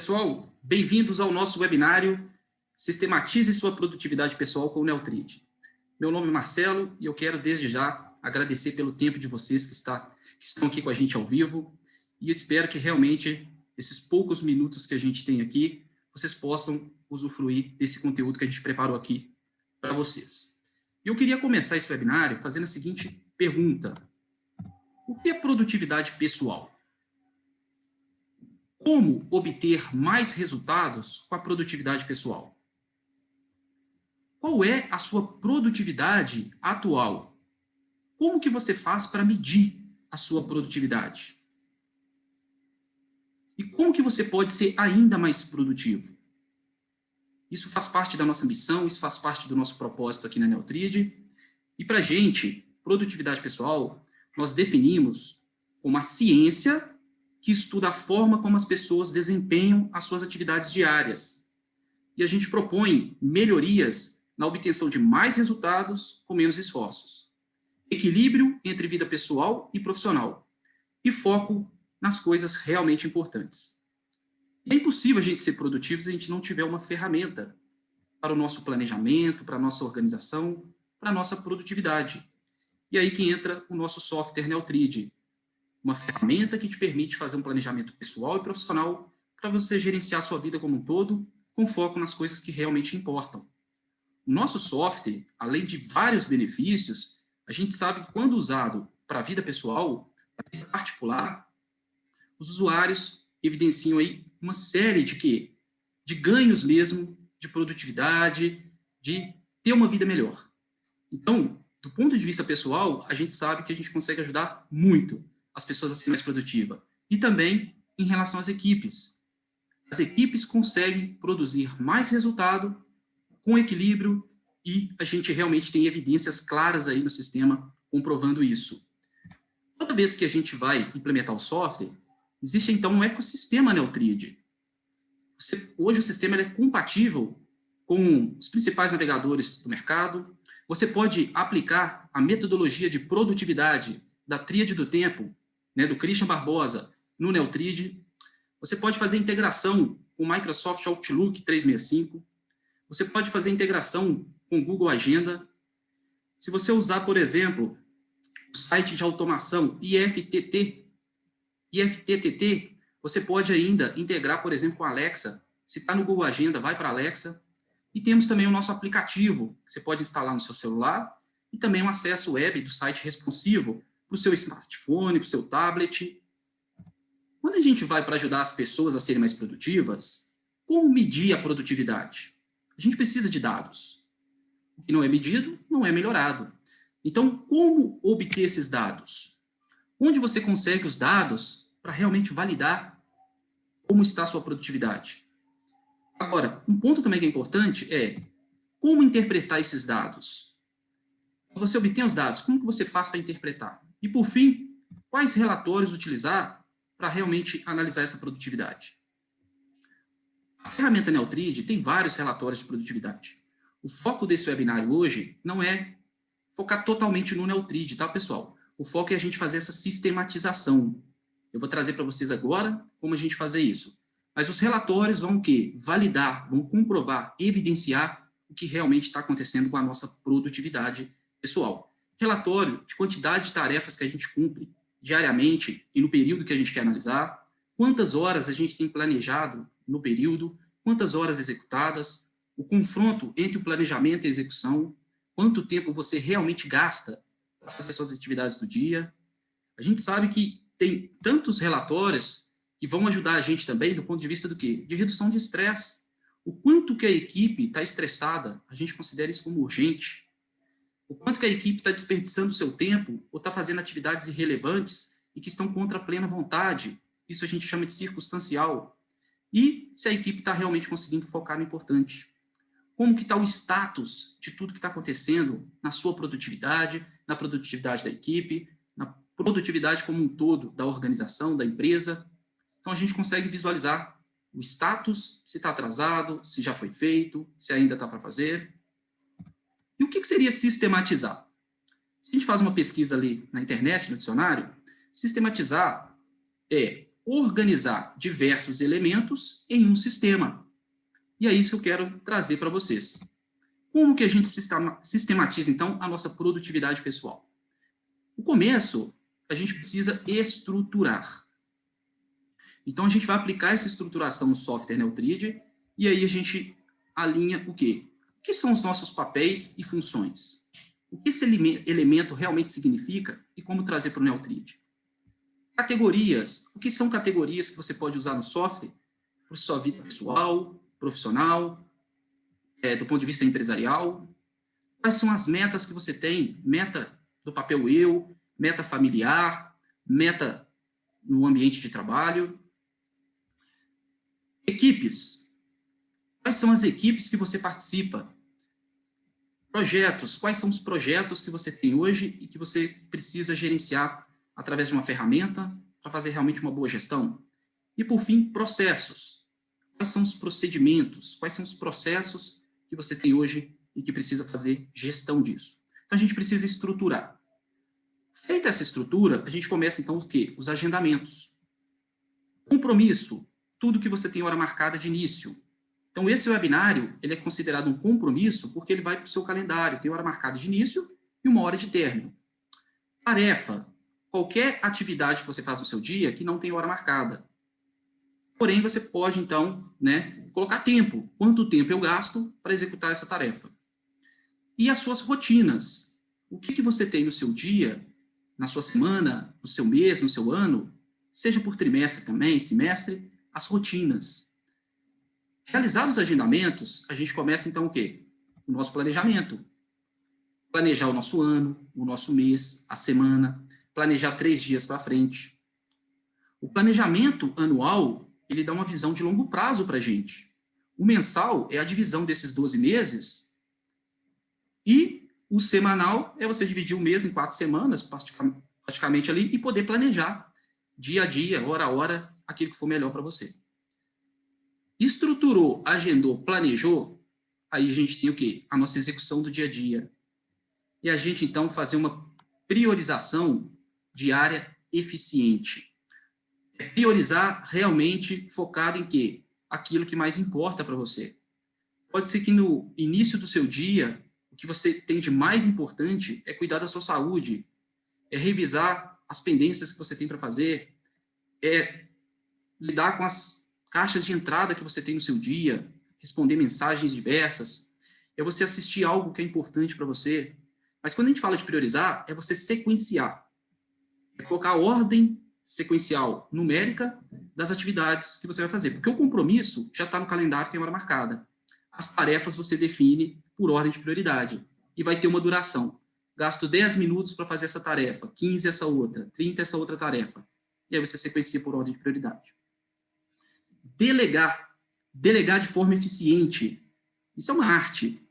Pessoal, bem-vindos ao nosso webinário Sistematize sua produtividade pessoal com o Neotrid. Meu nome é Marcelo e eu quero desde já agradecer pelo tempo de vocês que estão aqui com a gente ao vivo e eu espero que realmente esses poucos minutos que a gente tem aqui, vocês possam usufruir desse conteúdo que a gente preparou aqui para vocês. E eu queria começar esse webinário fazendo a seguinte pergunta: o que é produtividade pessoal? Como obter mais resultados com a produtividade pessoal? Qual é a sua produtividade atual? Como que você faz para medir a sua produtividade? E como que você pode ser ainda mais produtivo? Isso faz parte da nossa missão, isso faz parte do nosso propósito aqui na Neotrid. E para a gente, produtividade pessoal, nós definimos como a ciência que estuda a forma como as pessoas desempenham as suas atividades diárias. E a gente propõe melhorias na obtenção de mais resultados com menos esforços. Equilíbrio entre vida pessoal e profissional. E foco nas coisas realmente importantes. E é impossível a gente ser produtivo se a gente não tiver uma ferramenta para o nosso planejamento, para a nossa organização, para a nossa produtividade. E aí que entra o nosso software Neotrid, uma ferramenta que te permite fazer um planejamento pessoal e profissional para você gerenciar a sua vida como um todo, com foco nas coisas que realmente importam. O nosso software, além de vários benefícios, a gente sabe que quando usado para a vida pessoal, para a vida particular, os usuários evidenciam aí uma série de ganhos mesmo, de produtividade, de ter uma vida melhor. Então, do ponto de vista pessoal, a gente sabe que a gente consegue ajudar muito as pessoas a serem mais produtivas. E também em relação às equipes. As equipes conseguem produzir mais resultado com equilíbrio e a gente realmente tem evidências claras aí no sistema comprovando isso. Toda vez que a gente vai implementar o software, existe então um ecossistema Neotrid. Hoje o sistema é compatível com os principais navegadores do mercado. Você pode aplicar a metodologia de produtividade da Tríade do Tempo, do Christian Barbosa, no Neotrid. Você pode fazer integração com o Microsoft Outlook 365. Você pode fazer integração com o Google Agenda. Se você usar, por exemplo, o site de automação IFTTT, você pode ainda integrar, por exemplo, com a Alexa. Se está no Google Agenda, vai para a Alexa. E temos também o nosso aplicativo, que você pode instalar no seu celular, e também um acesso web do site responsivo para o seu smartphone, para o seu tablet. Quando a gente vai para ajudar as pessoas a serem mais produtivas, como medir a produtividade? A gente precisa de dados. O que não é medido, não é melhorado. Então, como obter esses dados? Onde você consegue os dados para realmente validar como está a sua produtividade? Agora, um ponto também que é importante é como interpretar esses dados. Você obtém os dados, como que você faz para interpretar? E, por fim, quais relatórios utilizar para realmente analisar essa produtividade? A ferramenta Neotrid tem vários relatórios de produtividade. O foco desse webinário hoje não é focar totalmente no Neotrid, tá, pessoal? O foco é a gente fazer essa sistematização. Eu vou trazer para vocês agora como a gente fazer isso. Mas os relatórios vão o quê? Validar, vão comprovar, evidenciar o que realmente está acontecendo com a nossa produtividade pessoal. Relatório de quantidade de tarefas que a gente cumpre diariamente e no período que a gente quer analisar, quantas horas a gente tem planejado no período, quantas horas executadas, o confronto entre o planejamento e a execução, quanto tempo você realmente gasta para fazer suas atividades do dia. A gente sabe que tem tantos relatórios que vão ajudar a gente também do ponto de vista do quê? De redução de estresse. O quanto que a equipe está estressada, a gente considera isso como urgente. O quanto que a equipe está desperdiçando o seu tempo ou está fazendo atividades irrelevantes e que estão contra a plena vontade. Isso a gente chama de circunstancial. E se a equipe está realmente conseguindo focar no importante. Como que está o status de tudo que está acontecendo na sua produtividade, na produtividade da equipe, na produtividade como um todo da organização, da empresa. Então, a gente consegue visualizar o status, se está atrasado, se já foi feito, se ainda está para fazer. E o que seria sistematizar? Se a gente faz uma pesquisa ali na internet, no dicionário, sistematizar é organizar diversos elementos em um sistema. E é isso que eu quero trazer para vocês. Como que a gente sistematiza, então, a nossa produtividade pessoal? No começo, a gente precisa estruturar. Então, a gente vai aplicar essa estruturação no software Neutrid, e aí a gente alinha o quê? O que são os nossos papéis e funções? O que esse elemento realmente significa e como trazer para o Neutrid? Categorias. O que são categorias que você pode usar no software para sua vida pessoal, profissional, do ponto de vista empresarial? Quais são as metas que você tem? Meta do papel eu, meta familiar, meta no ambiente de trabalho. Equipes. Quais são as equipes que você participa? Projetos. Quais são os projetos que você tem hoje e que você precisa gerenciar através de uma ferramenta para fazer realmente uma boa gestão? E, por fim, processos. Quais são os procedimentos? Quais são os processos que você tem hoje e que precisa fazer gestão disso? Então, a gente precisa estruturar. Feita essa estrutura, a gente começa, então, o quê? Os agendamentos. Compromisso. Tudo que você tem hora marcada de início. Então, esse webinário, ele é considerado um compromisso porque ele vai para o seu calendário, tem hora marcada de início e uma hora de término. Tarefa. Qualquer atividade que você faz no seu dia que não tem hora marcada. Porém, você pode, então, colocar tempo. Quanto tempo eu gasto para executar essa tarefa? E as suas rotinas. O que você tem no seu dia, na sua semana, no seu mês, no seu ano, seja por trimestre também, semestre, as rotinas. Realizados os agendamentos, a gente começa, então, o quê? O nosso planejamento. Planejar o nosso ano, o nosso mês, a semana, planejar 3 dias para frente. O planejamento anual, ele dá uma visão de longo prazo para a gente. O mensal é a divisão desses 12 meses e o semanal é você dividir o mês em 4 semanas, praticamente ali, e poder planejar dia a dia, hora a hora, aquilo que for melhor para você. Estruturou, agendou, planejou, aí a gente tem o quê? A nossa execução do dia a dia. E a gente, então, fazer uma priorização diária eficiente. É priorizar realmente focado em quê? Aquilo que mais importa para você. Pode ser que no início do seu dia, o que você tem de mais importante é cuidar da sua saúde, é revisar as pendências que você tem para fazer, é lidar com as caixas de entrada que você tem no seu dia, responder mensagens diversas, é você assistir algo que é importante para você. Mas quando a gente fala de priorizar, é você sequenciar. É colocar a ordem sequencial numérica das atividades que você vai fazer. Porque o compromisso já está no calendário, tem hora marcada. As tarefas você define por ordem de prioridade. E vai ter uma duração. Gasto 10 minutos para fazer essa tarefa, 15 essa outra, 30 essa outra tarefa. E aí você sequencia por ordem de prioridade. Delegar. Delegar de forma eficiente. Isso é uma arte.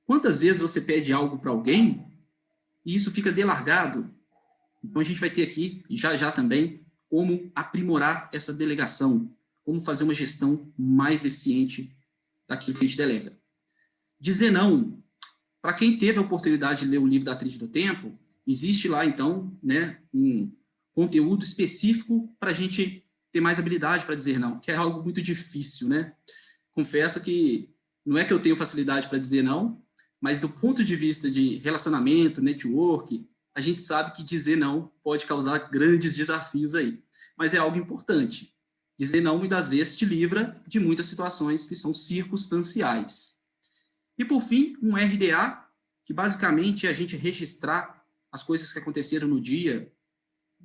Quantas vezes você pede algo para alguém e isso fica delargado? Então, a gente vai ter aqui, já também, como aprimorar essa delegação, como fazer uma gestão mais eficiente daquilo que a gente delega. Dizer não. Para quem teve a oportunidade de ler o livro da Tríade do Tempo, existe lá, então, um conteúdo específico para a gente ter mais habilidade para dizer não, que é algo muito difícil, Confesso que não é que eu tenho facilidade para dizer não, mas do ponto de vista de relacionamento, network, a gente sabe que dizer não pode causar grandes desafios aí. Mas é algo importante. Dizer não, muitas vezes, te livra de muitas situações que são circunstanciais. E, por fim, um RDA, que basicamente é a gente registrar as coisas que aconteceram no dia,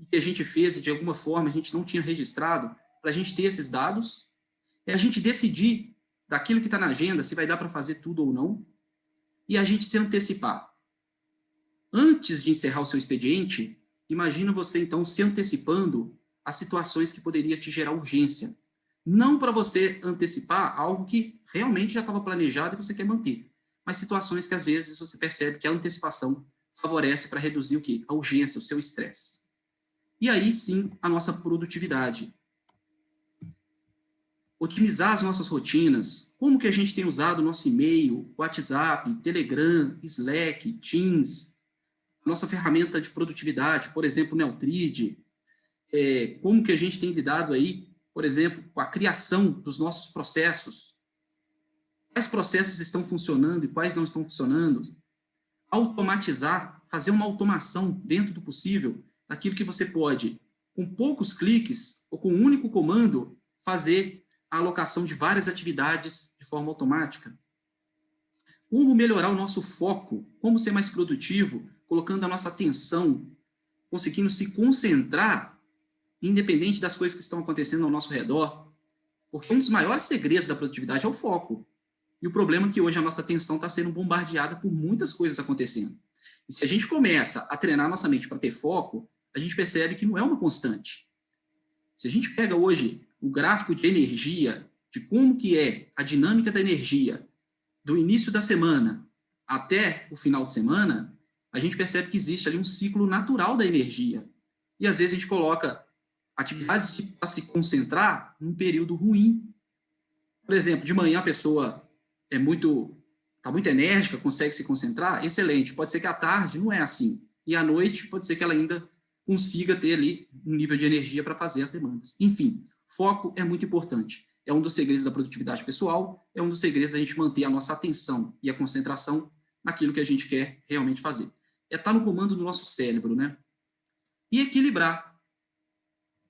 que a gente fez e, de alguma forma, a gente não tinha registrado, para a gente ter esses dados, é a gente decidir daquilo que está na agenda, se vai dar para fazer tudo ou não, e a gente se antecipar. Antes de encerrar o seu expediente, imagina você, então, se antecipando as situações que poderia te gerar urgência. Não para você antecipar algo que realmente já estava planejado e você quer manter, mas situações que, às vezes, você percebe que a antecipação favorece para reduzir o quê? A urgência, o seu estresse. E aí, sim, a nossa produtividade. Otimizar as nossas rotinas. Como que a gente tem usado o nosso e-mail, WhatsApp, Telegram, Slack, Teams, nossa ferramenta de produtividade, por exemplo, o Neutrid, como que a gente tem lidado aí, por exemplo, com a criação dos nossos processos. Quais processos estão funcionando e quais não estão funcionando. Automatizar, fazer uma automação dentro do possível, daquilo que você pode, com poucos cliques ou com um único comando, fazer a alocação de várias atividades de forma automática. Como melhorar o nosso foco, como ser mais produtivo, colocando a nossa atenção, conseguindo se concentrar, independente das coisas que estão acontecendo ao nosso redor, porque um dos maiores segredos da produtividade é o foco. E o problema é que hoje a nossa atenção está sendo bombardeada por muitas coisas acontecendo. E se a gente começa a treinar nossa mente para ter foco, a gente percebe que não é uma constante. Se a gente pega hoje o gráfico de energia, de como que é a dinâmica da energia, do início da semana até o final de semana, a gente percebe que existe ali um ciclo natural da energia. E às vezes a gente coloca atividades para se concentrar num período ruim. Por exemplo, de manhã a pessoa está muito enérgica, consegue se concentrar, excelente. Pode ser que à tarde não é assim. E à noite pode ser que ela ainda consiga ter ali um nível de energia para fazer as demandas. Enfim, foco é muito importante. É um dos segredos da produtividade pessoal, é um dos segredos da gente manter a nossa atenção e a concentração naquilo que a gente quer realmente fazer. É estar no comando do nosso cérebro, né? E equilibrar.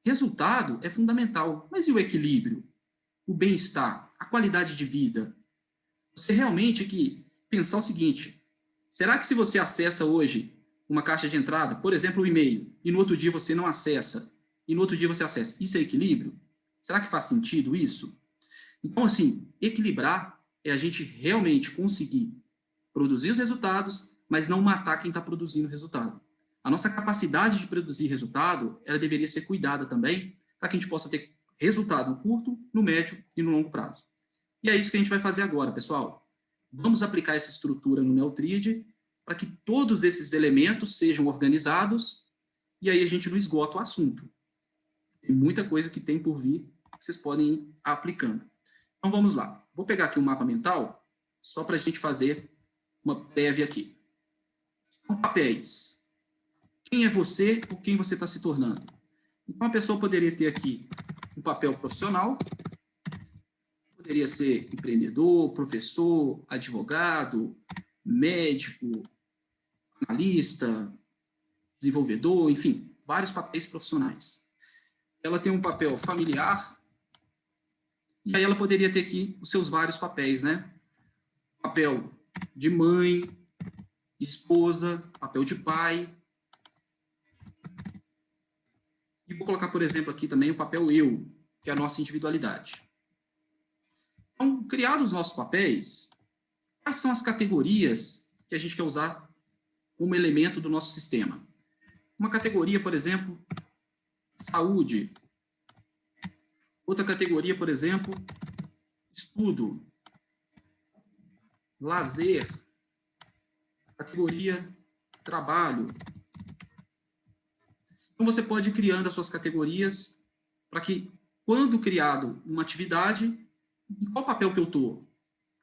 Resultado é fundamental, mas e o equilíbrio? O bem-estar, a qualidade de vida? Você realmente aqui pensar o seguinte, será que se você acessa hoje uma caixa de entrada, por exemplo, um e-mail, e no outro dia você não acessa, e no outro dia você acessa, isso é equilíbrio? Será que faz sentido isso? Então, assim, equilibrar é a gente realmente conseguir produzir os resultados, mas não matar quem está produzindo o resultado. A nossa capacidade de produzir resultado, ela deveria ser cuidada também, para que a gente possa ter resultado no curto, no médio e no longo prazo. E é isso que a gente vai fazer agora, pessoal. Vamos aplicar essa estrutura no Neutrid para que todos esses elementos sejam organizados e aí a gente não esgota o assunto. Tem muita coisa que tem por vir que vocês podem ir aplicando. Então, vamos lá. Vou pegar aqui um mapa mental só para a gente fazer uma prévia aqui. Então, papéis. Quem é você ou quem você está se tornando? Então, a pessoa poderia ter aqui um papel profissional, poderia ser empreendedor, professor, advogado, médico, analista, desenvolvedor, enfim, vários papéis profissionais. Ela tem um papel familiar, e aí ela poderia ter aqui os seus vários papéis, né? Papel de mãe, esposa, papel de pai. E vou colocar, por exemplo, aqui também o papel eu, que é a nossa individualidade. Então, criados os nossos papéis, quais são as categorias que a gente quer usar como elemento do nosso sistema? Uma categoria, por exemplo, saúde. Outra categoria, por exemplo, estudo. Lazer. Categoria trabalho. Então, você pode ir criando as suas categorias para que, quando criado uma atividade, em qual papel que eu estou?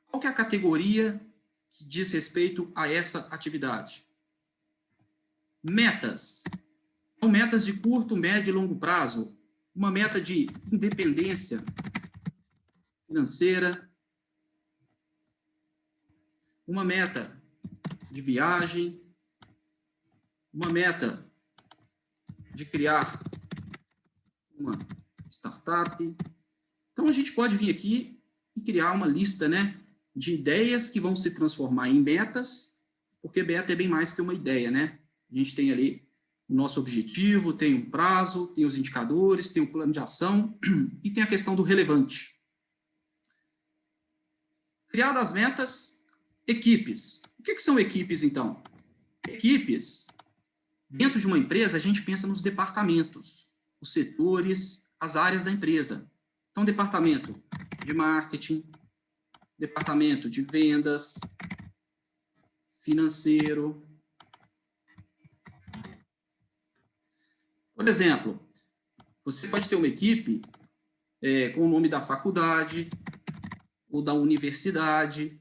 Qual que é a categoria que diz respeito a essa atividade? Metas. São metas de curto, médio e longo prazo. Uma meta de independência financeira. Uma meta de viagem. Uma meta de criar uma startup. Então, a gente pode vir aqui e criar uma lista, né, de ideias que vão se transformar em metas, porque meta é bem mais que uma ideia, né? A gente tem ali o nosso objetivo, tem um prazo, tem os indicadores, tem o plano de ação e tem a questão do relevante. Criadas as metas, equipes. O que são equipes, então? Equipes, dentro de uma empresa, a gente pensa nos departamentos, os setores, as áreas da empresa. Então, departamento de marketing, departamento de vendas, financeiro. Por exemplo, você pode ter uma equipe com o nome da faculdade ou da universidade,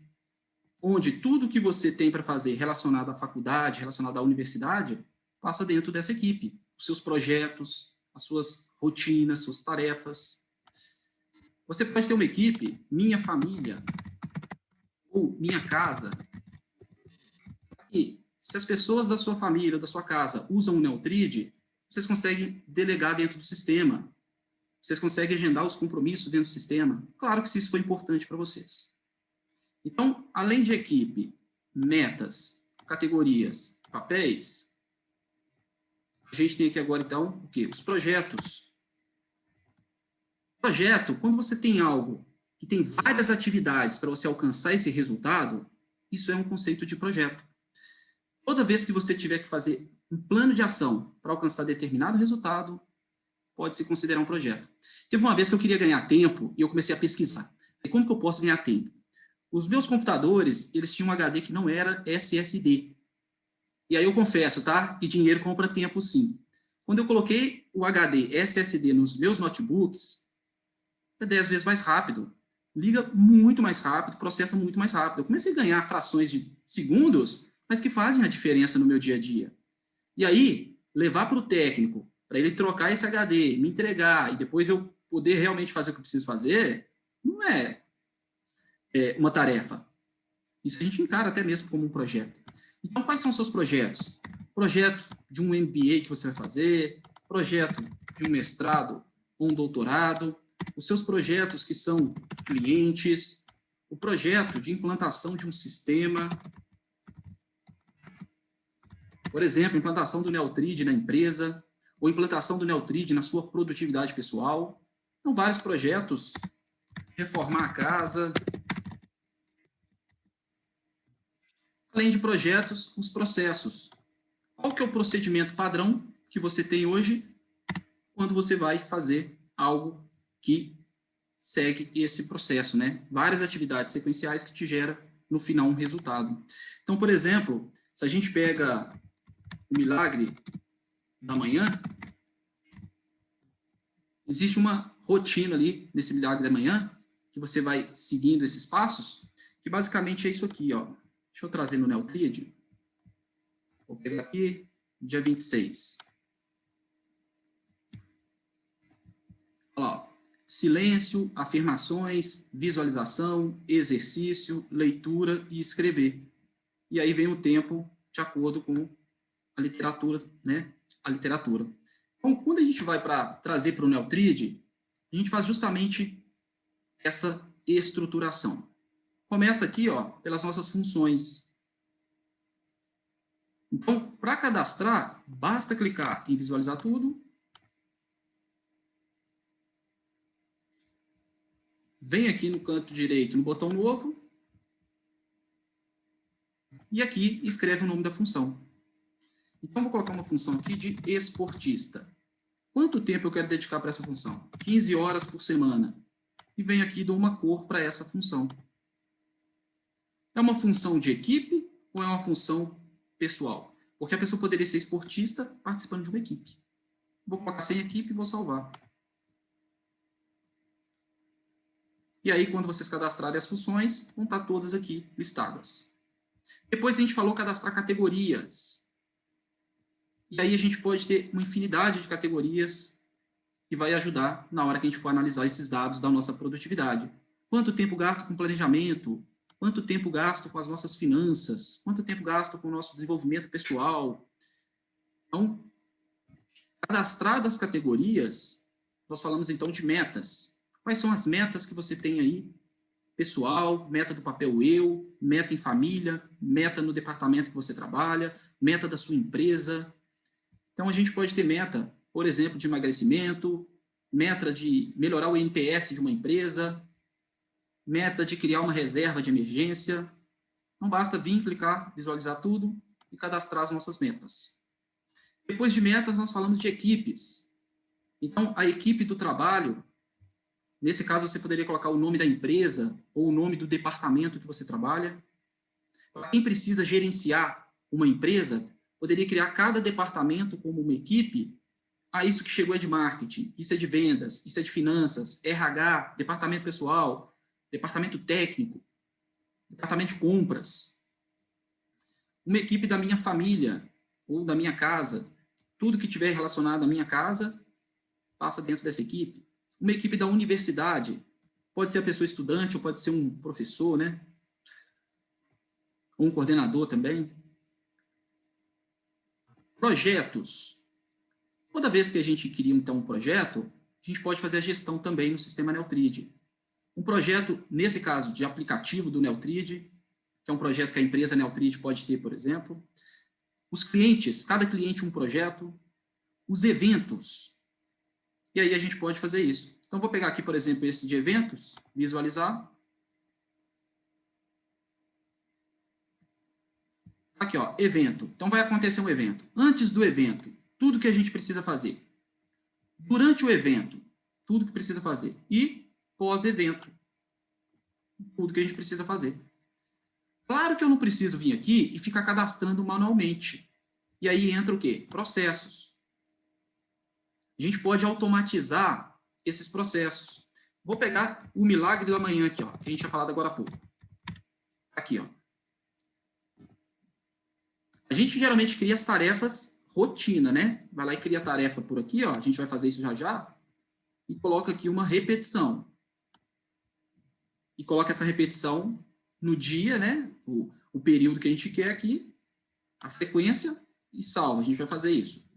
onde tudo que você tem para fazer relacionado à faculdade, relacionado à universidade, passa dentro dessa equipe. Os seus projetos, as suas rotinas, suas tarefas. Você pode ter uma equipe, Minha Família, ou Minha Casa, e se as pessoas da sua família ou da sua casa usam o Neutrid, vocês conseguem delegar dentro do sistema, vocês conseguem agendar os compromissos dentro do sistema. Claro que isso foi importante para vocês. Então, além de equipe, metas, categorias, papéis, a gente tem aqui agora, então, o quê? Os projetos. Projeto, quando você tem algo que tem várias atividades para você alcançar esse resultado, isso é um conceito de projeto. Toda vez que você tiver que fazer um plano de ação para alcançar determinado resultado, pode se considerar um projeto. Teve uma vez que eu queria ganhar tempo e eu comecei a pesquisar. E como que eu posso ganhar tempo? Os meus computadores, eles tinham um HD que não era SSD. E aí eu confesso, tá? Que dinheiro compra tempo, sim. Quando eu coloquei o HD SSD nos meus notebooks, é 10 vezes mais rápido. Liga muito mais rápido, processa muito mais rápido. Eu comecei a ganhar frações de segundos, mas que fazem a diferença no meu dia a dia. E aí, levar para o técnico, para ele trocar esse HD, me entregar, e depois eu poder realmente fazer o que eu preciso fazer, não é uma tarefa. Isso a gente encara até mesmo como um projeto. Então, quais são os seus projetos? Projeto de um MBA que você vai fazer, projeto de um mestrado ou um doutorado, os seus projetos que são clientes, o projeto de implantação de um sistema, por exemplo, implantação do Neutrid na empresa, ou implantação do Neutrid na sua produtividade pessoal. Então, vários projetos, reformar a casa. Além de projetos, os processos. Qual que é o procedimento padrão que você tem hoje quando você vai fazer algo que segue esse processo, né? Várias atividades sequenciais que te gera no final um resultado. Então, por exemplo, se a gente pega o milagre da manhã, existe uma rotina ali nesse milagre da manhã que você vai seguindo esses passos, que basicamente é isso aqui, ó. Deixa eu trazer no Neutrid. Vou pegar aqui, dia 26. Olha lá, ó. Silêncio, afirmações, visualização, exercício, leitura e escrever. E aí vem o tempo de acordo com a literatura, né? A literatura. Então, quando a gente vai para trazer para o Neutrid, a gente faz justamente essa estruturação. Começa aqui, ó, pelas nossas funções. Então, para cadastrar, basta clicar em visualizar tudo. Vem aqui no canto direito, no botão novo. E aqui escreve o nome da função. Então, vou colocar uma função aqui de esportista. Quanto tempo eu quero dedicar para essa função? 15 horas por semana. E venho aqui e dou uma cor para essa função. É uma função de equipe ou é uma função pessoal? Porque a pessoa poderia ser esportista participando de uma equipe. Vou colocar sem equipe e vou salvar. E aí, quando vocês cadastrarem as funções, vão estar todas aqui listadas. Depois a gente falou cadastrar categorias. E aí a gente pode ter uma infinidade de categorias que vai ajudar na hora que a gente for analisar esses dados da nossa produtividade. Quanto tempo gasto com planejamento? Quanto tempo gasto com as nossas finanças? Quanto tempo gasto com o nosso desenvolvimento pessoal? Então, cadastradas as categorias, nós falamos então de metas. Quais são as metas que você tem aí? Pessoal, meta do papel eu, meta em família, meta no departamento que você trabalha, meta da sua empresa. Então, a gente pode ter meta, por exemplo, de emagrecimento, meta de melhorar o NPS de uma empresa, meta de criar uma reserva de emergência. Não basta vir, clicar, visualizar tudo e cadastrar as nossas metas. Depois de metas, nós falamos de equipes. Então, a equipe do trabalho, nesse caso, você poderia colocar o nome da empresa ou o nome do departamento que você trabalha. Para quem precisa gerenciar uma empresa, poderia criar cada departamento como uma equipe. Ah, isso que chegou é de marketing, isso é de vendas, isso é de finanças, RH, departamento pessoal, departamento técnico, departamento de compras. Uma equipe da minha família ou da minha casa, tudo que tiver relacionado à minha casa, passa dentro dessa equipe. Uma equipe da universidade, pode ser a pessoa estudante ou pode ser um professor, né? Ou um coordenador também. Projetos. Toda vez que a gente cria, então, um projeto, a gente pode fazer a gestão também no sistema Neutrid. Um projeto, nesse caso, de aplicativo do Neutrid, que é um projeto que a empresa Neutrid pode ter, por exemplo. Os clientes, cada cliente um projeto. Os eventos. E aí a gente pode fazer isso. Então, vou pegar aqui, por exemplo, esse de eventos, visualizar. Aqui, ó, evento. Então, vai acontecer um evento. Antes do evento, tudo que a gente precisa fazer. Durante o evento, tudo que precisa fazer. E pós-evento, tudo que a gente precisa fazer. Claro que eu não preciso vir aqui e ficar cadastrando manualmente. E aí entra o quê? Processos. A gente pode automatizar esses processos. Vou pegar o milagre da manhã aqui, ó, que a gente tinha falado agora há pouco. Aqui, ó. A gente geralmente cria as tarefas rotina, né? Vai lá e cria a tarefa por aqui, ó. A gente vai fazer isso já já. E coloca aqui uma repetição. E coloca essa repetição no dia, né? O período que a gente quer aqui, a frequência e salva. A gente vai fazer isso.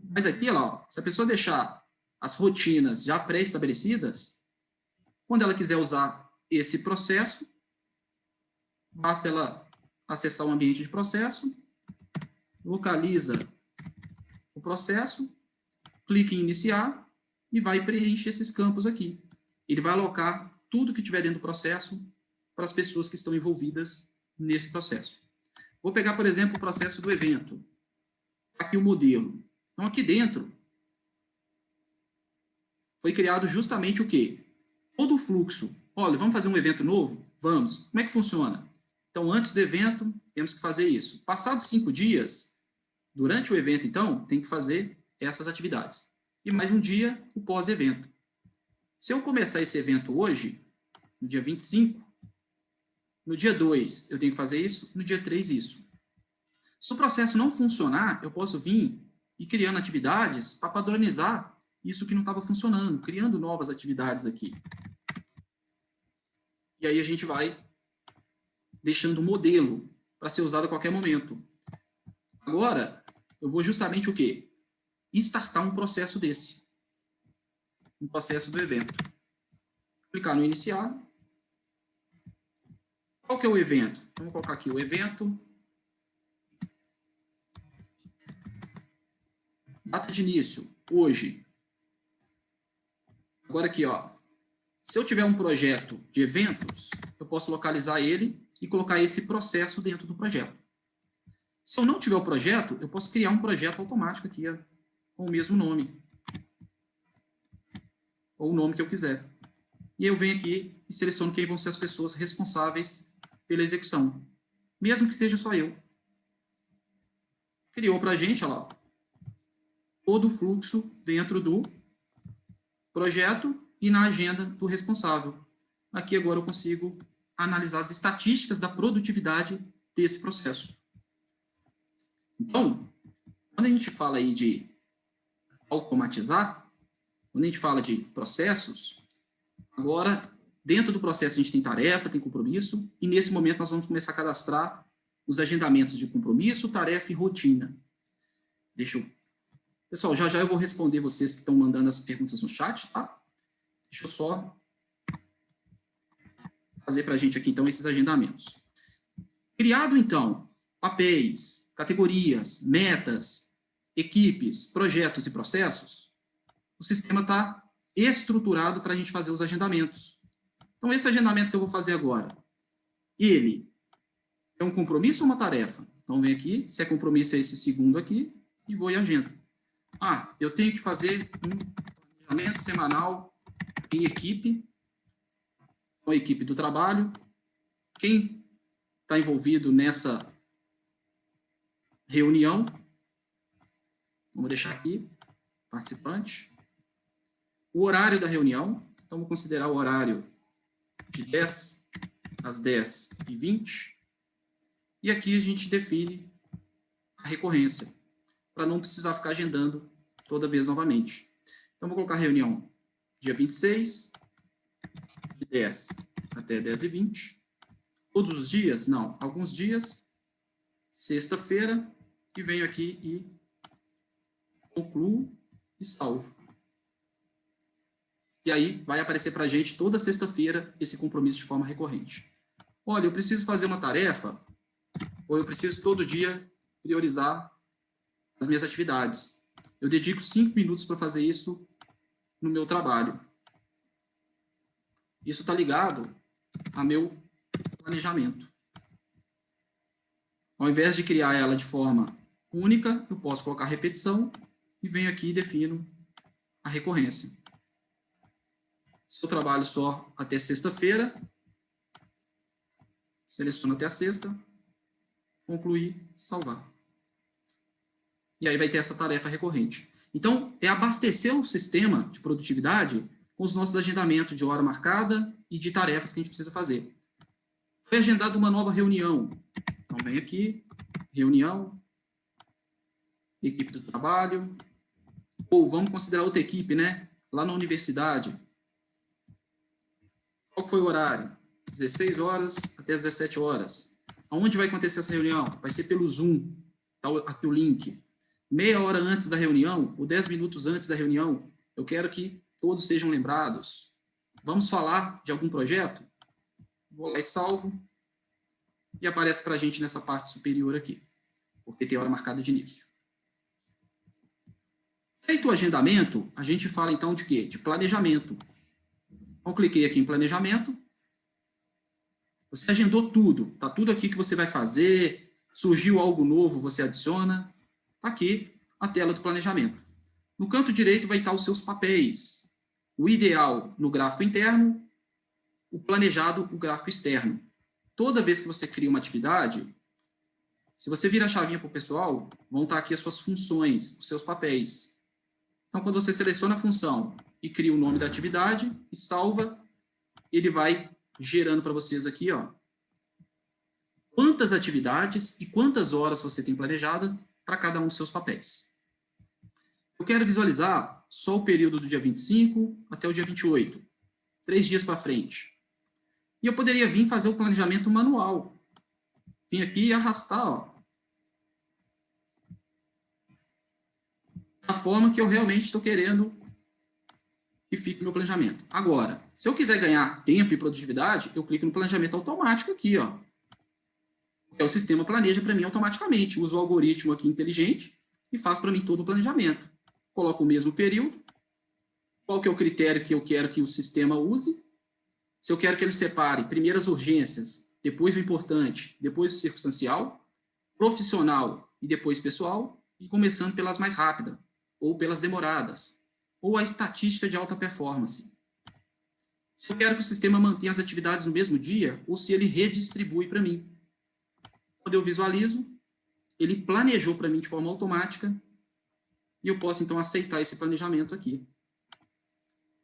Mas aqui, ó, se a pessoa deixar as rotinas já pré-estabelecidas, quando ela quiser usar esse processo, basta ela acessar o ambiente de processo, localiza o processo, clica em iniciar e vai preencher esses campos aqui. Ele vai alocar tudo que tiver dentro do processo para as pessoas que estão envolvidas nesse processo. Vou pegar, por exemplo, o processo do evento. Aqui o modelo. Então, aqui dentro, foi criado justamente o quê? Todo o fluxo. Olha, vamos fazer um evento novo? Vamos. Como é que funciona? Então, antes do evento, temos que fazer isso. Passados 5 dias, durante o evento, então, tem que fazer essas atividades. E mais um dia, o pós-evento. Se eu começar esse evento hoje, no dia 25, no dia 2 eu tenho que fazer isso, no dia 3 isso. Se o processo não funcionar, eu posso vir e criando atividades para padronizar isso que não estava funcionando, criando novas atividades aqui. E aí a gente vai deixando um modelo para ser usado a qualquer momento. Agora, eu vou justamente o quê? Startar um processo desse. Um processo do evento. Clicar no iniciar. Qual que é o evento? Vamos colocar aqui o evento. Data de início, hoje. Agora aqui, ó. Se eu tiver um projeto de eventos, eu posso localizar ele e colocar esse processo dentro do projeto. Se eu não tiver o projeto, eu posso criar um projeto automático aqui, ó, com o mesmo nome. Ou o nome que eu quiser. E eu venho aqui e seleciono quem vão ser as pessoas responsáveis pela execução. Mesmo que seja só eu. Criou para a gente, olha lá, todo o fluxo dentro do projeto e na agenda do responsável. Aqui agora eu consigo analisar as estatísticas da produtividade desse processo. Então, quando a gente fala aí de automatizar, quando a gente fala de processos, agora, dentro do processo a gente tem tarefa, tem compromisso, e nesse momento nós vamos começar a cadastrar os agendamentos de compromisso, tarefa e rotina. Pessoal, já já eu vou responder vocês que estão mandando as perguntas no chat, tá? Deixa eu só fazer para a gente aqui, então, esses agendamentos. Criado, então, papéis, categorias, metas, equipes, projetos e processos, o sistema está estruturado para a gente fazer os agendamentos. Então, esse agendamento que eu vou fazer agora, ele é um compromisso ou uma tarefa? Então, vem aqui, se é compromisso é esse segundo aqui, e vou e agendo. Ah, eu tenho que fazer um planejamento semanal em equipe, com a equipe do trabalho. Quem está envolvido nessa reunião? Vamos deixar aqui, participante. O horário da reunião, então vou considerar o horário de 10 às 10h20. E aqui a gente define a recorrência, para não precisar ficar agendando toda vez novamente. Então, vou colocar reunião dia 26, de 10 até 10h20. Todos os dias? Não. Alguns dias, sexta-feira, e venho aqui e concluo e salvo. E aí vai aparecer para a gente toda sexta-feira esse compromisso de forma recorrente. Olha, eu preciso fazer uma tarefa, ou eu preciso todo dia priorizar as minhas atividades. Eu dedico 5 minutos para fazer isso no meu trabalho. Isso está ligado a meu planejamento. Ao invés de criar ela de forma única, eu posso colocar repetição e venho aqui e defino a recorrência. Se eu trabalho só até sexta-feira, seleciono até a sexta, concluir, salvar. E aí vai ter essa tarefa recorrente. Então, é abastecer o sistema de produtividade com os nossos agendamentos de hora marcada e de tarefas que a gente precisa fazer. Foi agendada uma nova reunião. Então, vem aqui, reunião, equipe do trabalho, ou vamos considerar outra equipe, né? Lá na universidade. Qual foi o horário? 16 horas até as 17 horas. Aonde vai acontecer essa reunião? Vai ser pelo Zoom. Tá aqui o link. Meia hora antes da reunião, ou 10 minutos antes da reunião, eu quero que todos sejam lembrados. Vamos falar de algum projeto? Vou lá e salvo. E aparece para a gente nessa parte superior aqui, porque tem hora marcada de início. Feito o agendamento, a gente fala então de quê? De planejamento. Então, cliquei aqui em planejamento. Você agendou tudo. Está tudo aqui que você vai fazer. Surgiu algo novo, você adiciona. Está aqui a tela do planejamento. No canto direito vai estar os seus papéis. O ideal no gráfico interno, o planejado, o gráfico externo. Toda vez que você cria uma atividade, se você vira a chavinha para o pessoal, vão estar aqui as suas funções, os seus papéis. Então, quando você seleciona a função e cria o nome da atividade e salva, ele vai gerando para vocês aqui, ó, quantas atividades e quantas horas você tem planejado para cada um dos seus papéis. Eu quero visualizar só o período do dia 25 até o dia 28, 3 dias para frente. E eu poderia vir fazer o planejamento manual. Vim aqui e arrastar, ó, da forma que eu realmente estou querendo que fique o meu planejamento. Agora, se eu quiser ganhar tempo e produtividade, eu clico no planejamento automático aqui, ó. O sistema planeja para mim automaticamente. Uso o algoritmo aqui inteligente e faz para mim todo o planejamento. Coloco o mesmo período. Qual que é o critério que eu quero que o sistema use? Se eu quero que ele separe primeiro as urgências, depois o importante, depois o circunstancial, profissional e depois pessoal, e começando pelas mais rápidas, ou pelas demoradas, ou a estatística de alta performance. Se eu quero que o sistema mantenha as atividades no mesmo dia, ou se ele redistribui para mim. Quando eu visualizo, ele planejou para mim de forma automática, e eu posso, então, aceitar esse planejamento aqui.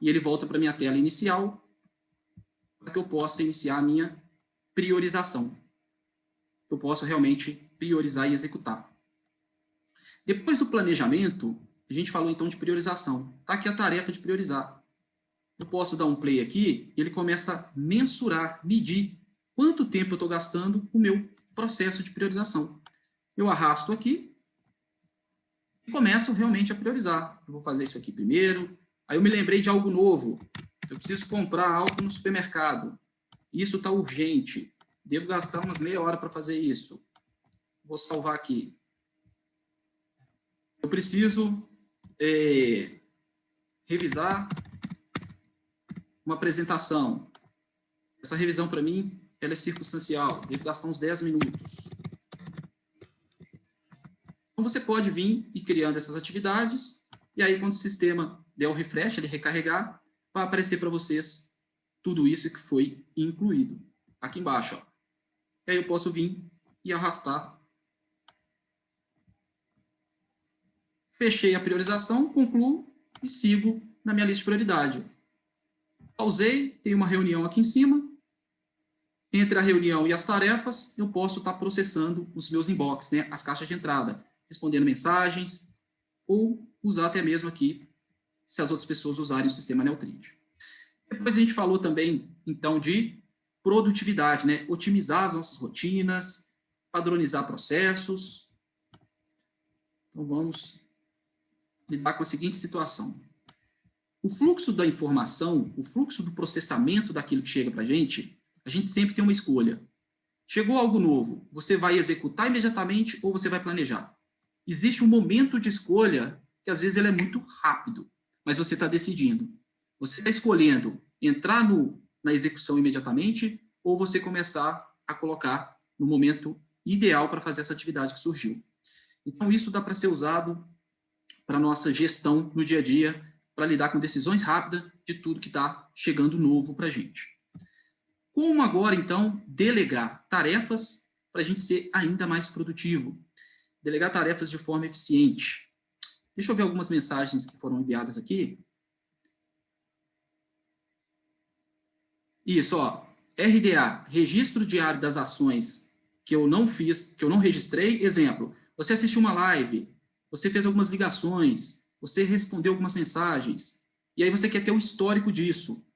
E ele volta para a minha tela inicial, para que eu possa iniciar a minha priorização. Eu posso realmente priorizar e executar. Depois do planejamento, a gente falou então de priorização. Está aqui a tarefa de priorizar. Eu posso dar um play aqui e ele começa a mensurar, medir quanto tempo eu estou gastando com o meu processo de priorização. Eu arrasto aqui e começo realmente a priorizar. Eu vou fazer isso aqui primeiro. Aí eu me lembrei de algo novo. Eu preciso comprar algo no supermercado. Isso está urgente. Devo gastar umas meia hora para fazer isso. Vou salvar aqui. Eu preciso revisar uma apresentação. Essa revisão, para mim, ela é circunstancial. Devo gastar uns 10 minutos. Então, você pode vir e criando essas atividades, e aí, quando o sistema der o refresh, ele recarregar, vai aparecer para vocês tudo isso que foi incluído. Aqui embaixo, ó. E aí eu posso vir e arrastar. Fechei a priorização, concluo e sigo na minha lista de prioridade. Pausei, tem uma reunião aqui em cima. Entre a reunião e as tarefas, eu posso estar processando os meus inbox, né, as caixas de entrada, respondendo mensagens, ou usar até mesmo aqui se as outras pessoas usarem o sistema Neutrid. Depois a gente falou também, então, de produtividade, né? Otimizar as nossas rotinas, padronizar processos. Então, vamos lidar com a seguinte situação. O fluxo da informação, o fluxo do processamento daquilo que chega para a gente sempre tem uma escolha. Chegou algo novo, você vai executar imediatamente ou você vai planejar? Existe um momento de escolha que às vezes ele é muito rápido, mas você está decidindo. Você está escolhendo entrar na execução imediatamente ou você começar a colocar no momento ideal para fazer essa atividade que surgiu. Então, isso dá para ser usado para a nossa gestão no dia a dia, para lidar com decisões rápidas de tudo que está chegando novo para a gente. Como agora, então, delegar tarefas para a gente ser ainda mais produtivo? Delegar tarefas de forma eficiente. Deixa eu ver algumas mensagens que foram enviadas aqui. Isso, ó. RDA, registro diário das ações que eu não fiz, que eu não registrei. Exemplo, você assistiu uma live, você fez algumas ligações, você respondeu algumas mensagens, e aí você quer ter o histórico disso.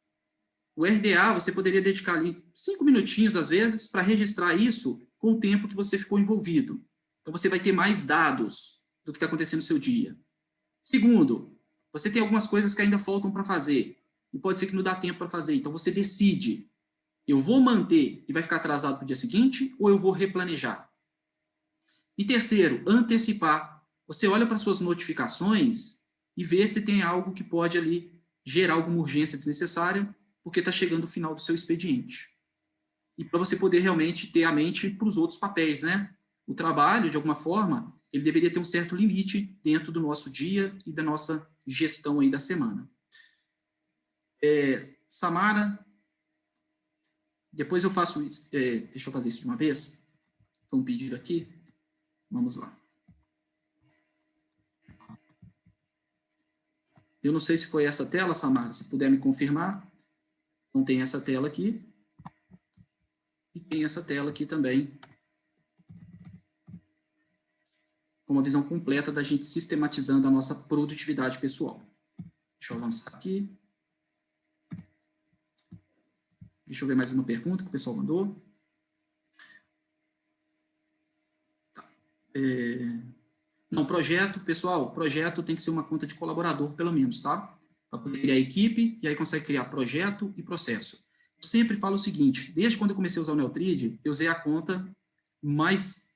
O RDA, você poderia dedicar ali 5 minutinhos, às vezes, para registrar isso com o tempo que você ficou envolvido. Então, você vai ter mais dados do que está acontecendo no seu dia. Segundo, você tem algumas coisas que ainda faltam para fazer, e pode ser que não dá tempo para fazer. Então, você decide, eu vou manter e vai ficar atrasado para o dia seguinte, ou eu vou replanejar? E terceiro, antecipar. Você olha para suas notificações e vê se tem algo que pode ali gerar alguma urgência desnecessária, porque está chegando o final do seu expediente. E para você poder realmente ter a mente para os outros papéis, né? O trabalho, de alguma forma, ele deveria ter um certo limite dentro do nosso dia e da nossa gestão aí da semana. Samara, depois eu faço isso. Deixa eu fazer isso de uma vez. Foi um pedido aqui. Vamos lá. Eu não sei se foi essa tela, Samara, se puder me confirmar. Então, tem essa tela aqui. E tem essa tela aqui também. Com uma visão completa da gente sistematizando a nossa produtividade pessoal. Deixa eu avançar aqui. Deixa eu ver mais uma pergunta que o pessoal mandou. Tá. Não, projeto, pessoal, projeto tem que ser uma conta de colaborador, pelo menos, tá? Para poder criar equipe, e aí consegue criar projeto e processo. Eu sempre falo o seguinte, desde quando eu comecei a usar o Neutrid, eu usei a conta mais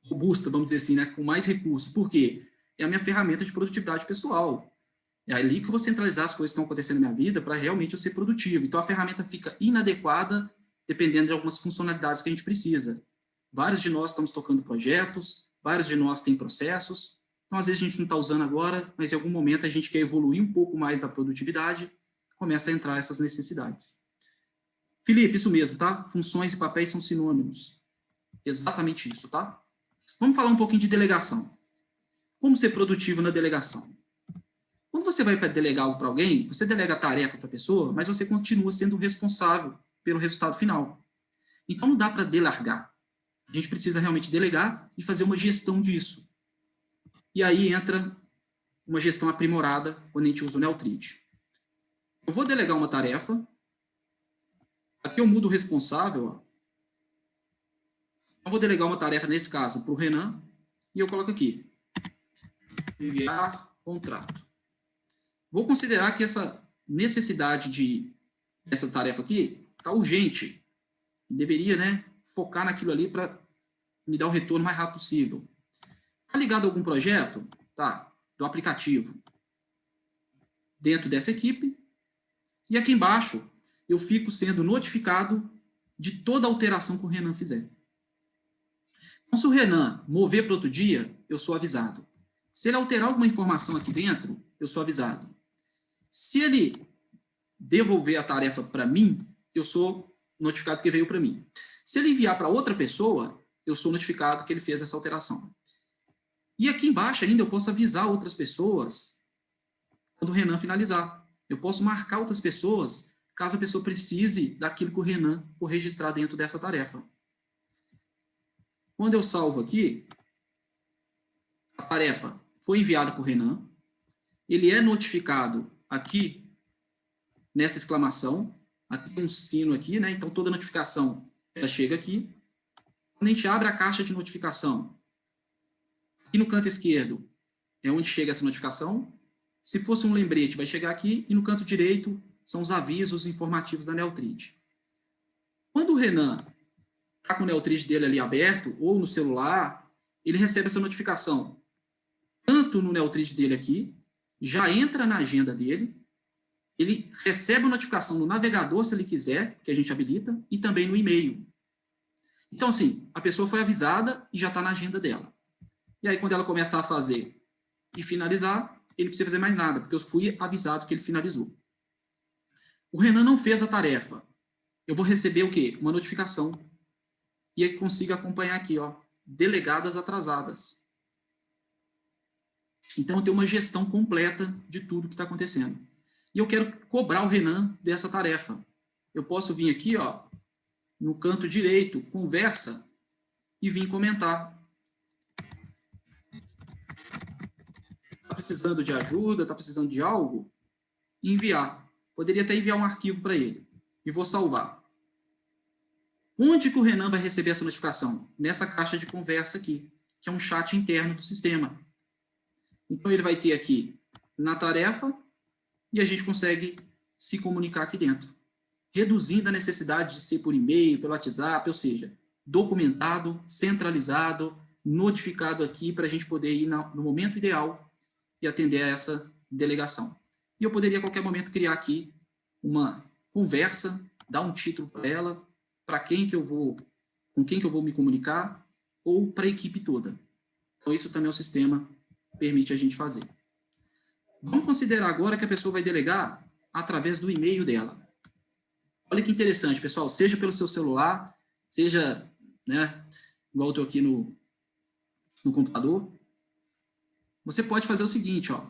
robusta, vamos dizer assim, né, com mais recursos. Por quê? É a minha ferramenta de produtividade pessoal. É ali que eu vou centralizar as coisas que estão acontecendo na minha vida para realmente eu ser produtivo. Então, a ferramenta fica inadequada dependendo de algumas funcionalidades que a gente precisa. Vários de nós estamos tocando projetos, vários de nós têm processos. Então, às vezes, a gente não está usando agora, mas em algum momento a gente quer evoluir um pouco mais da produtividade, começa a entrar essas necessidades. Felipe, isso mesmo, tá? Funções e papéis são sinônimos. Exatamente isso, tá? Vamos falar um pouquinho de delegação. Como ser produtivo na delegação? Quando você vai delegar algo para alguém, você delega a tarefa para a pessoa, mas você continua sendo responsável pelo resultado final. Então, não dá para delargar. A gente precisa realmente delegar e fazer uma gestão disso. E aí entra uma gestão aprimorada quando a gente usa o Neutrid. Eu vou delegar uma tarefa. Aqui eu mudo o responsável. Ó. Eu vou delegar uma tarefa, nesse caso, para o Renan. E eu coloco aqui. Enviar contrato. Vou considerar que essa necessidade dessa tarefa aqui está urgente. Deveria, né, focar naquilo ali para me dar o retorno mais rápido possível. Está ligado a algum projeto? Tá. Do aplicativo. Dentro dessa equipe. E aqui embaixo, eu fico sendo notificado de toda alteração que o Renan fizer. Então, se o Renan mover para outro dia, eu sou avisado. Se ele alterar alguma informação aqui dentro, eu sou avisado. Se ele devolver a tarefa para mim, eu sou notificado que veio para mim. Se ele enviar para outra pessoa, eu sou notificado que ele fez essa alteração. E aqui embaixo ainda eu posso avisar outras pessoas quando o Renan finalizar. Eu posso marcar outras pessoas caso a pessoa precise daquilo que o Renan for registrar dentro dessa tarefa. Quando eu salvo aqui, a tarefa foi enviada para o Renan. ele é notificado aqui, nessa exclamação, aqui tem um sino aqui, né? Então, toda notificação, ela chega aqui. Quando a gente abre a caixa de notificação, aqui no canto esquerdo é onde chega essa notificação. Se fosse um lembrete, vai chegar aqui, e no canto direito são os avisos informativos da Neotrid. Quando o Renan está com o Neotrid dele ali aberto, ou no celular, ele recebe essa notificação, tanto no Neotrid dele aqui, já entra na agenda dele, ele recebe a notificação no navegador, se ele quiser, que a gente habilita, e também no e-mail. Então, assim, a pessoa foi avisada e já está na agenda dela. E aí, quando ela começar a fazer e finalizar, ele não precisa fazer mais nada, porque eu fui avisado que ele finalizou. O Renan não fez a tarefa. Eu vou receber o quê? Uma notificação. E aí consigo acompanhar aqui, ó, delegadas atrasadas. Então, eu tenho uma gestão completa de tudo que está acontecendo. E eu quero cobrar o Renan dessa tarefa. Eu posso vir aqui, ó, no canto direito, conversa, e vir comentar. Está precisando de ajuda, está precisando de algo? Enviar. Poderia até enviar um arquivo para ele. E vou salvar. Onde que o Renan vai receber essa notificação? Nessa caixa de conversa aqui, que é um chat interno do sistema. Então, ele vai ter aqui na tarefa e a gente consegue se comunicar aqui dentro, reduzindo a necessidade de ser por e-mail, pelo WhatsApp, ou seja, documentado, centralizado, notificado aqui para a gente poder ir no momento ideal e atender a essa delegação. E eu poderia, a qualquer momento, criar aqui uma conversa, dar um título para ela, para quem que eu vou, com quem que eu vou me comunicar, ou para a equipe toda. Então, isso também o sistema permite a gente fazer. Vamos considerar agora que a pessoa vai delegar através do e-mail dela. Olha que interessante, pessoal, seja pelo seu celular, seja, né, igual eu estou aqui no computador, você pode fazer o seguinte, ó,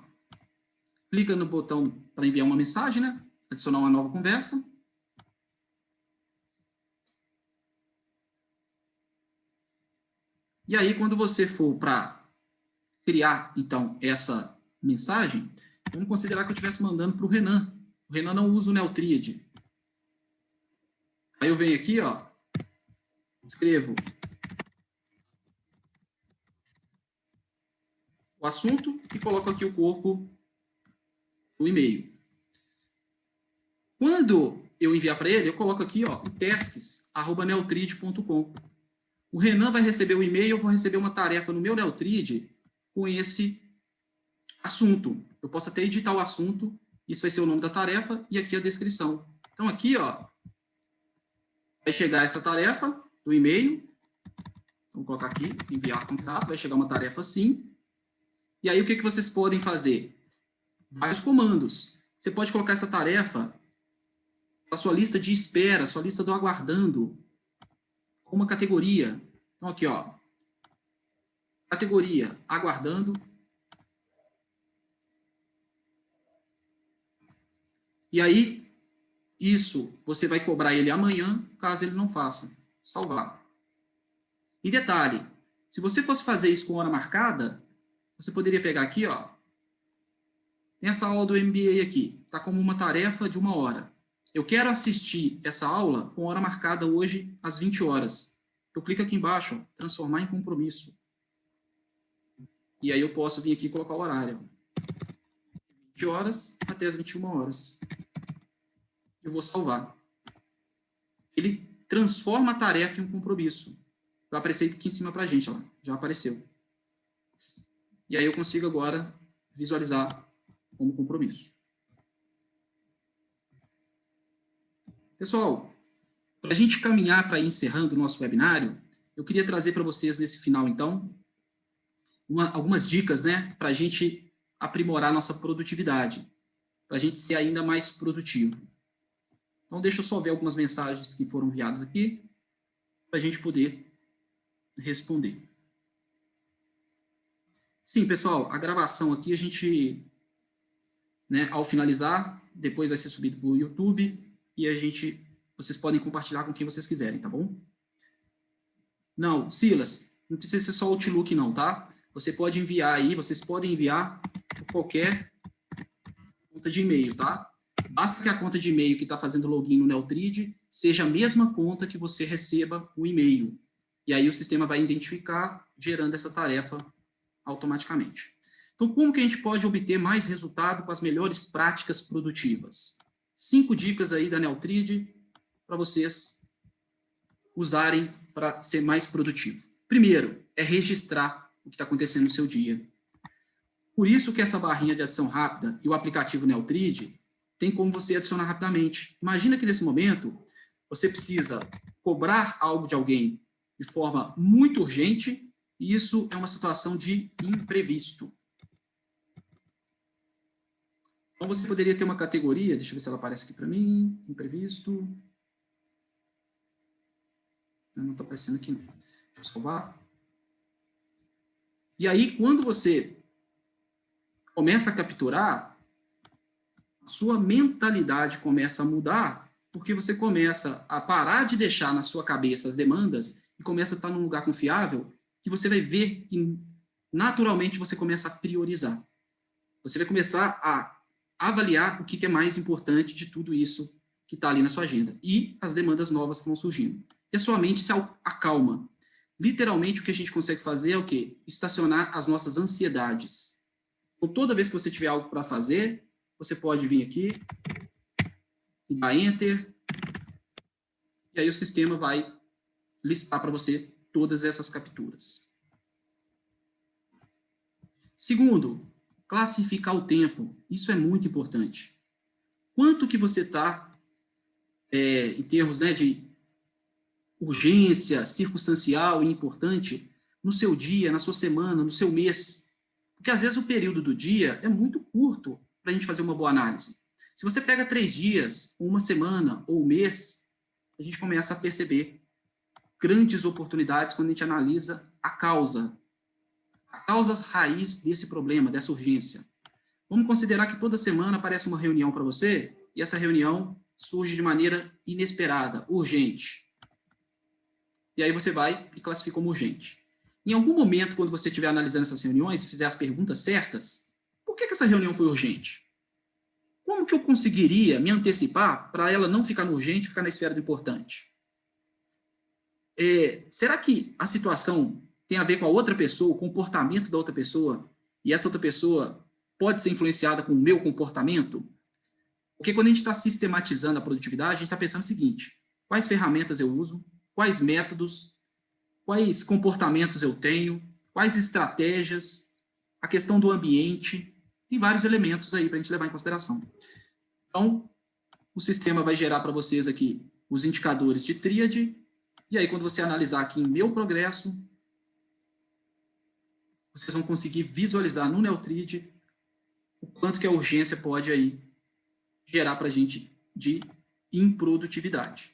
clica no botão para enviar uma mensagem, né, adicionar uma nova conversa. E aí, quando você for para criar, então, essa mensagem, vamos considerar que eu estivesse mandando para o Renan. O Renan não usa o Neotrid. Aí eu venho aqui, ó, escrevo o assunto e coloco aqui o corpo do e-mail. Quando eu enviar para ele, eu coloco aqui, ó, o tasks@neotrid.com. O Renan vai receber o e-mail, eu vou receber uma tarefa no meu Neotrid com esse assunto. Eu posso até editar o assunto, isso vai ser o nome da tarefa e aqui a descrição. Então, aqui, ó, vai chegar essa tarefa do e-mail. Vou colocar aqui, enviar contato, vai chegar uma tarefa assim. E aí, o que vocês podem fazer? Vários comandos. Você pode colocar essa tarefa na sua lista de espera, sua lista do aguardando, com uma categoria. Então, aqui, ó, categoria aguardando. E aí, isso você vai cobrar ele amanhã, caso ele não faça. Salvar. E detalhe, se você fosse fazer isso com hora marcada, você poderia pegar aqui, ó, tem essa aula do MBA aqui, tá como uma tarefa de 1 hora. Eu quero assistir essa aula com hora marcada hoje às 20 horas. Eu clico aqui embaixo, ó, transformar em compromisso. E aí eu posso vir aqui e colocar o horário. 20 horas até as 21 horas. Eu vou salvar. Ele transforma a tarefa em um compromisso. Vai aparecer aqui em cima para a gente, ó, já apareceu. E aí eu consigo agora visualizar como compromisso. Pessoal, para a gente caminhar para ir encerrando o nosso webinário, eu queria trazer para vocês nesse final, então, algumas dicas, né, para a gente aprimorar a nossa produtividade, para a gente ser ainda mais produtivo. Então, deixa eu só ver algumas mensagens que foram enviadas aqui, para a gente poder responder. Sim, pessoal, a gravação aqui a gente, né, ao finalizar, depois vai ser subido para o YouTube e vocês podem compartilhar com quem vocês quiserem, tá bom? Não, Silas, não precisa ser só o Outlook não, tá? Você pode enviar aí, vocês podem enviar por qualquer conta de e-mail, tá? Basta que a conta de e-mail que está fazendo login no Neutrid seja a mesma conta que você receba o e-mail. E aí o sistema vai identificar, gerando essa tarefa automaticamente. Então, como que a gente pode obter mais resultado com as melhores práticas produtivas? 5 dicas aí da Neutrid para vocês usarem para ser mais produtivo. Primeiro, é registrar o que está acontecendo no seu dia. Por isso que essa barrinha de adição rápida e o aplicativo Neutrid tem como você adicionar rapidamente. Imagina que nesse momento você precisa cobrar algo de alguém de forma muito urgente, e isso é uma situação de imprevisto. Então você poderia ter uma categoria, deixa eu ver se ela aparece aqui para mim, imprevisto. Não está aparecendo aqui, não. Deixa eu salvar. E aí, quando você começa a capturar, a sua mentalidade começa a mudar, porque você começa a parar de deixar na sua cabeça as demandas e começa a estar num lugar confiável, que você vai ver que, naturalmente, você começa a priorizar. Você vai começar a avaliar o que é mais importante de tudo isso que está ali na sua agenda. E as demandas novas que vão surgindo. E a sua mente se acalma. Literalmente, o que a gente consegue fazer é o quê? Estacionar as nossas ansiedades. Então, toda vez que você tiver algo para fazer, você pode vir aqui e dar Enter. E aí o sistema vai listar para você todas essas capturas. Segundo, classificar o tempo. Isso é muito importante. Quanto que você está, em termos, né, de urgência, circunstancial e importante no seu dia, na sua semana, no seu mês. Porque, às vezes, o período do dia é muito curto para a gente fazer uma boa análise. Se você pega 3 dias, uma semana ou um mês, a gente começa a perceber grandes oportunidades quando a gente analisa a causa raiz desse problema, dessa urgência. Vamos considerar que toda semana aparece uma reunião para você e essa reunião surge de maneira inesperada, urgente. E aí você vai e classifica como urgente. Em algum momento, quando você estiver analisando essas reuniões e fizer as perguntas certas, por que essa reunião foi urgente? Como que eu conseguiria me antecipar para ela não ficar no urgente e ficar na esfera do importante? Será que a situação tem a ver com a outra pessoa, o comportamento da outra pessoa, e essa outra pessoa pode ser influenciada com o meu comportamento? Porque quando a gente está sistematizando a produtividade, a gente está pensando o seguinte: quais ferramentas eu uso, quais métodos, quais comportamentos eu tenho, quais estratégias, a questão do ambiente, tem vários elementos aí para a gente levar em consideração. Então, o sistema vai gerar para vocês aqui os indicadores de tríade, e aí quando você analisar aqui em meu progresso, vocês vão conseguir visualizar no Neutrid o quanto que a urgência pode aí gerar para a gente de improdutividade.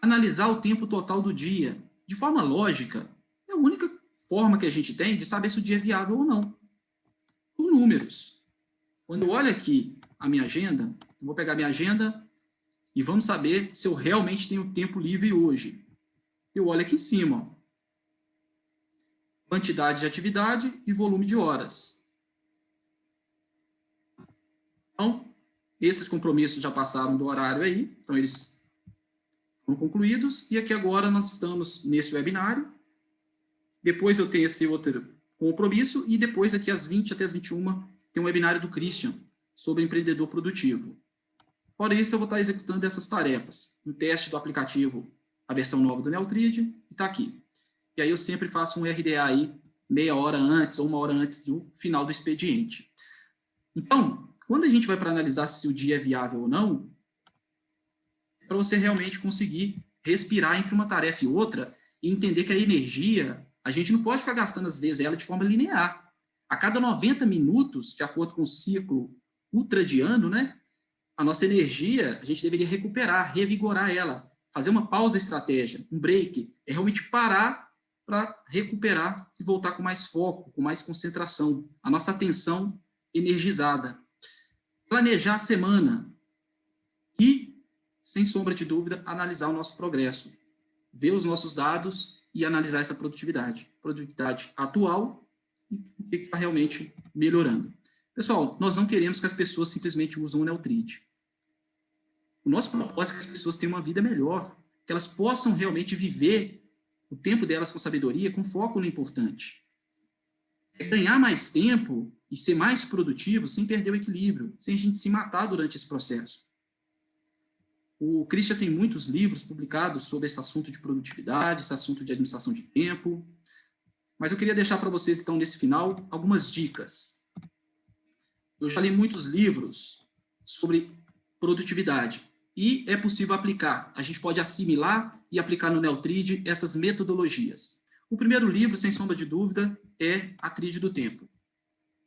Analisar o tempo total do dia, de forma lógica, é a única forma que a gente tem de saber se o dia é viável ou não. Por números. Quando eu olho aqui a minha agenda, eu vou pegar minha agenda e vamos saber se eu realmente tenho tempo livre hoje. Eu olho aqui em cima, ó. Quantidade de atividade e volume de horas. Então, esses compromissos já passaram do horário aí, então eles foram concluídos, e aqui agora nós estamos nesse webinário. Depois eu tenho esse outro compromisso, e depois aqui às 20 até às 21 tem um webinário do Christian sobre empreendedor produtivo. Fora isso, eu vou estar executando essas tarefas. Um teste do aplicativo, a versão nova do Neutrid, e está aqui. E aí eu sempre faço um RDA aí, meia hora antes ou uma hora antes do final do expediente. Então, quando a gente vai para analisar se o dia é viável ou não, é para você realmente conseguir respirar entre uma tarefa e outra e entender que a energia, a gente não pode ficar gastando, às vezes, ela de forma linear. A cada 90 minutos, de acordo com o ciclo ultradiano, né, a nossa energia, a gente deveria recuperar, revigorar ela, fazer uma pausa estratégia, um break, é realmente parar para recuperar e voltar com mais foco, com mais concentração, a nossa atenção energizada. Planejar a semana e, sem sombra de dúvida, analisar o nosso progresso, ver os nossos dados e analisar essa produtividade atual e o que está realmente melhorando. Pessoal, nós não queremos que as pessoas simplesmente usem o Neutrid. O nosso propósito é que as pessoas tenham uma vida melhor, que elas possam realmente viver o tempo delas com sabedoria, com foco no importante. É ganhar mais tempo e ser mais produtivo sem perder o equilíbrio, sem a gente se matar durante esse processo. O Christian tem muitos livros publicados sobre esse assunto de produtividade, esse assunto de administração de tempo, mas eu queria deixar para vocês, então, nesse final, algumas dicas. Eu já li muitos livros sobre produtividade, e é possível aplicar. A gente pode assimilar e aplicar no Neutrid essas metodologias. O primeiro livro, sem sombra de dúvida, é A Tríade do Tempo.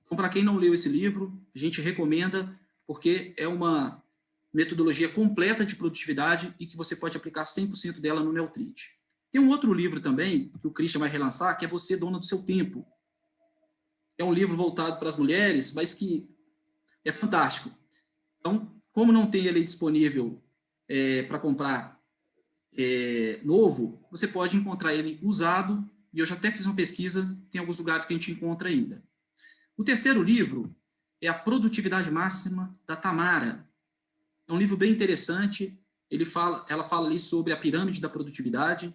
Então, para quem não leu esse livro, a gente recomenda, porque é uma metodologia completa de produtividade e que você pode aplicar 100% dela no Neutrid. Tem um outro livro também, que o Christian vai relançar, que é Você, Dona do Seu Tempo. É um livro voltado para as mulheres, mas que é fantástico. Então, como não tem ele disponível para comprar novo, você pode encontrar ele usado, e eu já até fiz uma pesquisa, tem alguns lugares que a gente encontra ainda. O terceiro livro é A Produtividade Máxima, da Tamara. É um livro bem interessante, ela fala ali sobre a pirâmide da produtividade,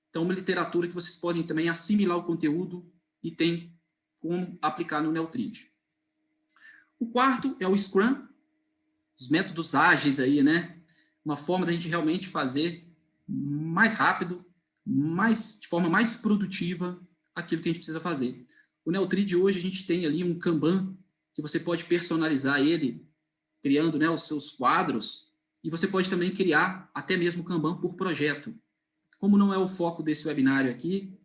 então uma literatura que vocês podem também assimilar o conteúdo e tem como aplicar no Neutrid. O quarto é o Scrum, os métodos ágeis aí, né? Uma forma da gente realmente fazer mais rápido, de forma mais produtiva, aquilo que a gente precisa fazer. O Neutrid hoje a gente tem ali um Kanban, que você pode personalizar ele, criando, né, os seus quadros, e você pode também criar até mesmo o Kanban por projeto. Como não é o foco desse webinário aqui,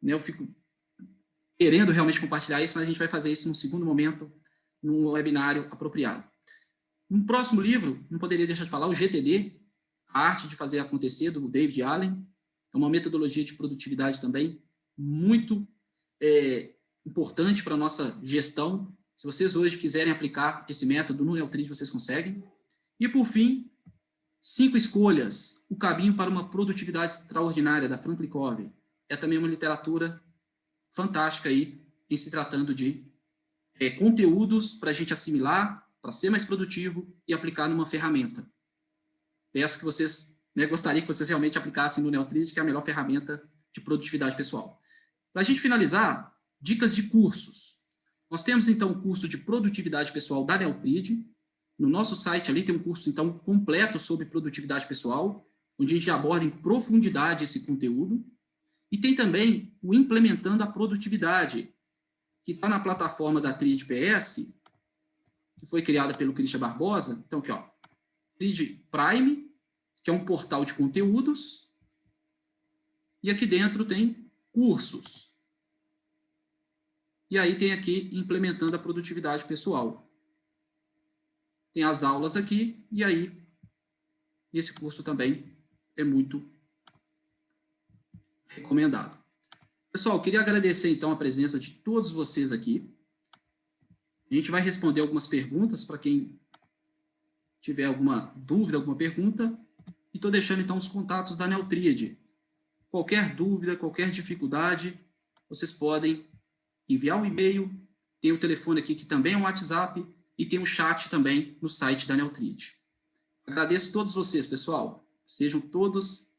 né, eu fico querendo realmente compartilhar isso, mas a gente vai fazer isso num segundo momento, num webinário apropriado. Um próximo livro, não poderia deixar de falar, o GTD, A Arte de Fazer Acontecer, do David Allen. É uma metodologia de produtividade também muito importante para a nossa gestão. Se vocês hoje quiserem aplicar esse método no Neutrid, vocês conseguem. E, por fim, 5 escolhas, o caminho para uma produtividade extraordinária, da Franklin Covey. É também uma literatura fantástica aí, em se tratando de conteúdos para a gente assimilar, para ser mais produtivo e aplicar numa ferramenta. Peço que vocês, gostaria que vocês realmente aplicassem no Neutrid, que é a melhor ferramenta de produtividade pessoal. Para a gente finalizar, dicas de cursos. Nós temos, então, o curso de produtividade pessoal da Neutrid. No nosso site ali tem um curso, então, completo sobre produtividade pessoal, onde a gente aborda em profundidade esse conteúdo. E tem também o Implementando a Produtividade, que está na plataforma da Tríade PS, que foi criada pelo Christian Barbosa. Então, aqui, ó, Tríade Prime, que é um portal de conteúdos, e aqui dentro tem cursos. E aí tem aqui Implementando a Produtividade Pessoal. Tem as aulas aqui, e aí esse curso também é muito recomendado. Pessoal, queria agradecer, então, a presença de todos vocês aqui. A gente vai responder algumas perguntas para quem tiver alguma dúvida, alguma pergunta. E estou deixando, então, os contatos da Neutrid. Qualquer dúvida, qualquer dificuldade, vocês podem enviar um e-mail. Tem o telefone aqui, que também é um WhatsApp, e tem um chat também no site da Neutrid. Agradeço a todos vocês, pessoal. Sejam todos